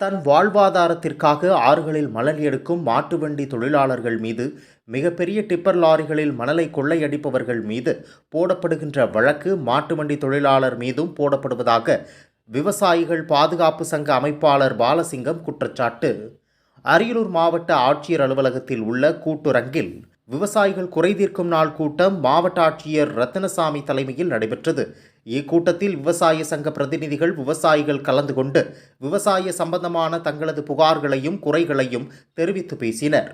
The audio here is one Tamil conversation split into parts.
தன் வாழ்வாதாரத்திற்காக ஆறுகளில் மணல் எடுக்கும் மாட்டு வண்டி தொழிலாளர்கள் மீது, மிகப்பெரிய டிப்பர் லாரிகளில் மணலை கொள்ளையடிப்பவர்கள் மீது போடப்படுகின்ற வழக்கு மாட்டு வண்டி தொழிலாளர் மீதும் போடப்படுவதாக விவசாயிகள் பாதுகாப்பு சங்க அமைப்பாளர் பாலசிங்கம் குற்றச்சாட்டு. அரியலூர் மாவட்ட ஆட்சியர் அலுவலகத்தில் உள்ள கூட்டுரங்கில் விவசாயிகள் குறைதீர்க்கும் நாள் கூட்டம் மாவட்ட ஆட்சியர் ரத்தினசாமி தலைமையில் நடைபெற்றது. இக்கூட்டத்தில் விவசாய சங்க பிரதிநிதிகள், விவசாயிகள் கலந்து கொண்டு விவசாய சம்பந்தமான தங்களது புகார்களையும் குறைகளையும் தெரிவித்து பேசினர்.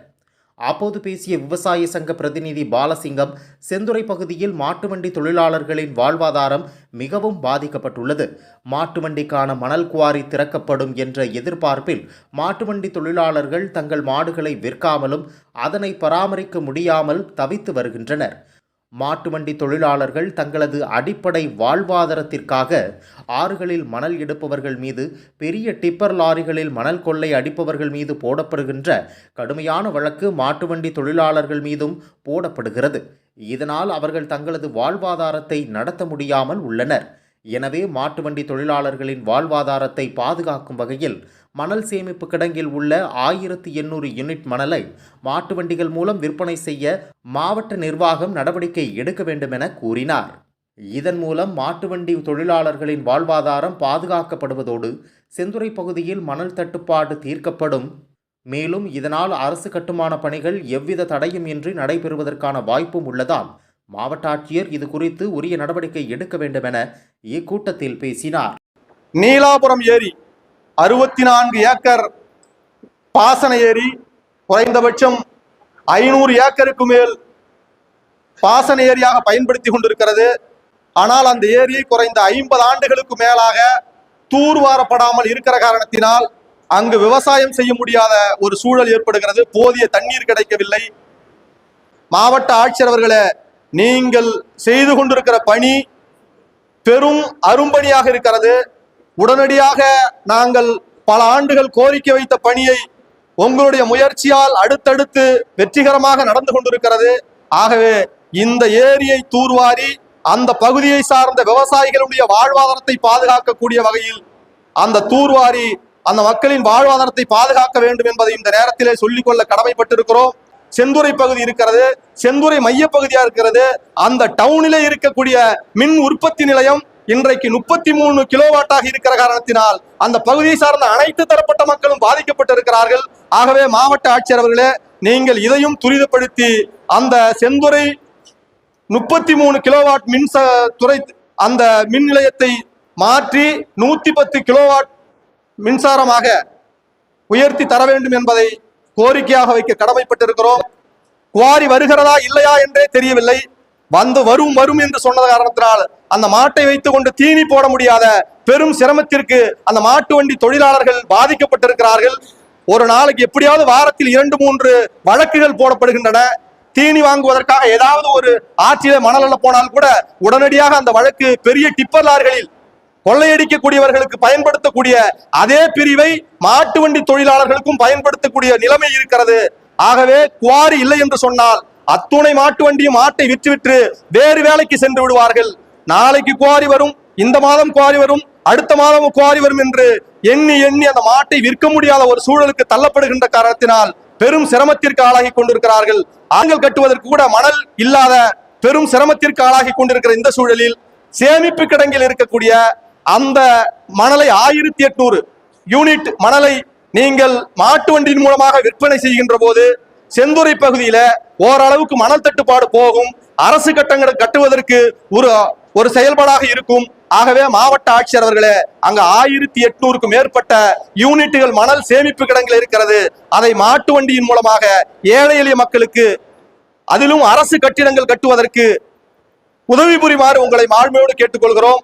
அப்போது பேசிய விவசாய சங்க பிரதிநிதி பாலசிங்கம், செந்துறை பகுதியில் மாட்டு வண்டி தொழிலாளர்களின் வாழ்வாதாரம் மிகவும் பாதிக்கப்பட்டுள்ளது. மாட்டு வண்டிக்கான மணல் குவாரி திறக்கப்படும் என்ற எதிர்பார்ப்பில் மாட்டு வண்டி தொழிலாளர்கள் தங்கள் மாடுகளை விற்காமலும் அதனை பராமரிக்க முடியாமல் தவித்து வருகின்றனர். மாட்டு வண்டி தொழிலாளர்கள் தங்களது அடிப்படை வாழ்வாதாரத்திற்காக ஆறுகளில் மணல் எடுப்பவர்கள் மீது, பெரிய டிப்பர் லாரிகளில் மணல் கொள்ளை அடிப்பவர்கள் மீது போடப்படுகின்ற கடுமையான வழக்கு மாட்டு வண்டி தொழிலாளர்கள் மீதும் போடப்படுகிறது. இதனால் அவர்கள் தங்களது வாழ்வாதாரத்தை நடத்த முடியாமல் உள்ளனர். எனவே மாட்டு வண்டி தொழிலாளர்களின் வாழ்வாதாரத்தை பாதுகாக்கும் வகையில் மணல் சேமிப்பு கிடங்கில் உள்ள 1800 யூனிட் மணலை மாட்டு வண்டிகள் மூலம் விற்பனை செய்ய மாவட்ட நிர்வாகம் நடவடிக்கை எடுக்க வேண்டும் என கூறினார். இதன் மூலம் மாட்டு வண்டி தொழிலாளர்களின் வாழ்வாதாரம் பாதுகாக்கப்படுவதோடு செந்துறை பகுதியில் மணல் தட்டுப்பாடு தீர்க்கப்படும். மேலும் இதனால் அரசு கட்டுமான பணிகள் எவ்வித தடையும் இன்றி நடைபெறுவதற்கான வாய்ப்பும் உள்ளதால் மாவட்ட ஆட்சியர் இது குறித்து உரிய நடவடிக்கை எடுக்க வேண்டும் என இக்கூட்டத்தில் பேசினார். நீலாபுரம் ஏரி 64 ஏக்கர் பாசன ஏரி, குறைந்தபட்சம் 500 ஏக்கருக்கு மேல் பாசன ஏரியாக பயன்படுத்தி கொண்டிருக்கிறது. ஆனால் அந்த ஏரியை குறைந்த 50 ஆண்டுகளுக்கு மேலாக தூர்வாரப்படாமல் இருக்கிற காரணத்தினால் அங்கு விவசாயம் செய்ய முடியாத ஒரு சூழல் ஏற்படுகிறது. போதிய தண்ணீர் கிடைக்கவில்லை. மாவட்ட ஆட்சியர் அவர்களே, நீங்கள் செய்து கொண்டிருக்கிற பணி பெரும் அரும்பணியாக இருக்கிறது. உடனடியாக நாங்கள் பல ஆண்டுகள் கோரிக்கை வைத்த பணியை உங்களுடைய முயற்சியால் அடுத்தடுத்து வெற்றிகரமாக நடந்து கொண்டிருக்கிறது. ஆகவே இந்த ஏரியை தூர்வாரி அந்த பகுதியை சார்ந்த விவசாயிகளுடைய வாழ்வாதாரத்தை பாதுகாக்கக்கூடிய வகையில் அந்த தூர்வாரி அந்த மக்களின் வாழ்வாதாரத்தை பாதுகாக்க வேண்டும் என்பதை இந்த நேரத்திலே சொல்லிக்கொள்ள கடமைப்பட்டிருக்கிறோம். செந்துறை பகுதி இருக்கிறது, செந்துறை மைய பகுதியா இருக்கிறது. அந்த டவுனிலே இருக்கக்கூடிய மின் உற்பத்தி நிலையம் இன்றைக்கு 33 கிலோவாட்டாக இருக்கிற காரணத்தினால் அந்த பகுதியை சார்ந்த அனைத்து தரப்பட்ட மக்களும் பாதிக்கப்பட்டிருக்கிறார்கள். ஆகவே மாவட்ட ஆட்சியர் அவர்களே, நீங்கள் இதையும் துரிதப்படுத்தி அந்த செந்துறை 33 கிலோவாட் மின்துறை அந்த மின் நிலையத்தை மாற்றி 110 கிலோவாட் மின்சாரமாக உயர்த்தி தர வேண்டும் என்பதை கோரிக்கையாக வைக்க கடமைப்பட்டிருக்கிறோம். குவாரி வருகிறதா இல்லையா என்றே தெரியவில்லை. வரும் என்று சொன்ன காரணத்தினால் அந்த மாட்டை வைத்துக் கொண்டு தீனி போட முடியாத பெரும் சிரமத்திற்கு அந்த மாட்டு வண்டி தொழிலாளர்கள் பாதிக்கப்பட்டிருக்கிறார்கள். ஒரு நாளைக்கு எப்படியாவது வாரத்தில் 2-3 வழக்குகள் போடப்படுகின்றன. தீனி வாங்குவதற்காக ஏதாவது ஒரு ஆற்றிலே மணல் போனால் கூட உடனடியாக அந்த வழக்கு பெரிய டிப்பர் லாரிகளில் கொள்ளையடிக்கக்கூடியவர்களுக்கு பயன்படுத்தக்கூடிய அதே பிரிவை மாட்டு வண்டி தொழிலாளர்களுக்கும் பயன்படுத்தக்கூடிய நிலைமை இருக்கிறது. ஆகவே குவாரி இல்லை என்று சொன்னால் அத்துணை மாட்டு வண்டியும் மாட்டை விற்றுவிட்டு வேறு வேலைக்கு சென்று விடுவார்கள். நாளைக்கு குவாரி வரும், இந்த மாதம் குவாரி வரும், அடுத்த மாதம் குவாரி வரும் என்று எண்ணி அந்த மாட்டை விற்க முடியாத ஒரு சூழலுக்கு தள்ளப்படுகின்ற காரணத்தினால் பெரும் சிரமத்திற்கு ஆளாகி கொண்டிருக்கிறார்கள். ஆண்கள் கட்டுவதற்கு கூட மணல் இல்லாத பெரும் சிரமத்திற்கு ஆளாகி கொண்டிருக்கிற இந்த சூழலில் சேமிப்பு கிடங்கில் இருக்கக்கூடிய அந்த மணலை 1800 யூனிட் மணலை நீங்கள் மாட்டு வண்டியின் மூலமாக விற்பனை செய்கின்ற போது செந்துறை பகுதியில ஓரளவுக்கு மணல் தட்டுப்பாடு போகும். அரசு கட்டங்களை கட்டுவதற்கு ஒரு செயல்பாடாக இருக்கும். ஆகவே மாவட்ட ஆட்சியர் அவர்களே, அங்க 1800க்கும் மேற்பட்ட யூனிட்டுகள் மணல் சேமிப்பு கிடங்கில் இருக்கிறது. அதை மாட்டு வண்டியின் மூலமாக ஏழை எளிய மக்களுக்கு, அதிலும் அரசு கட்டிடங்கள் கட்டுவதற்கு உதவி புரிமாறு உங்களை மாண்போடு கேட்டுக்கொள்கிறோம்.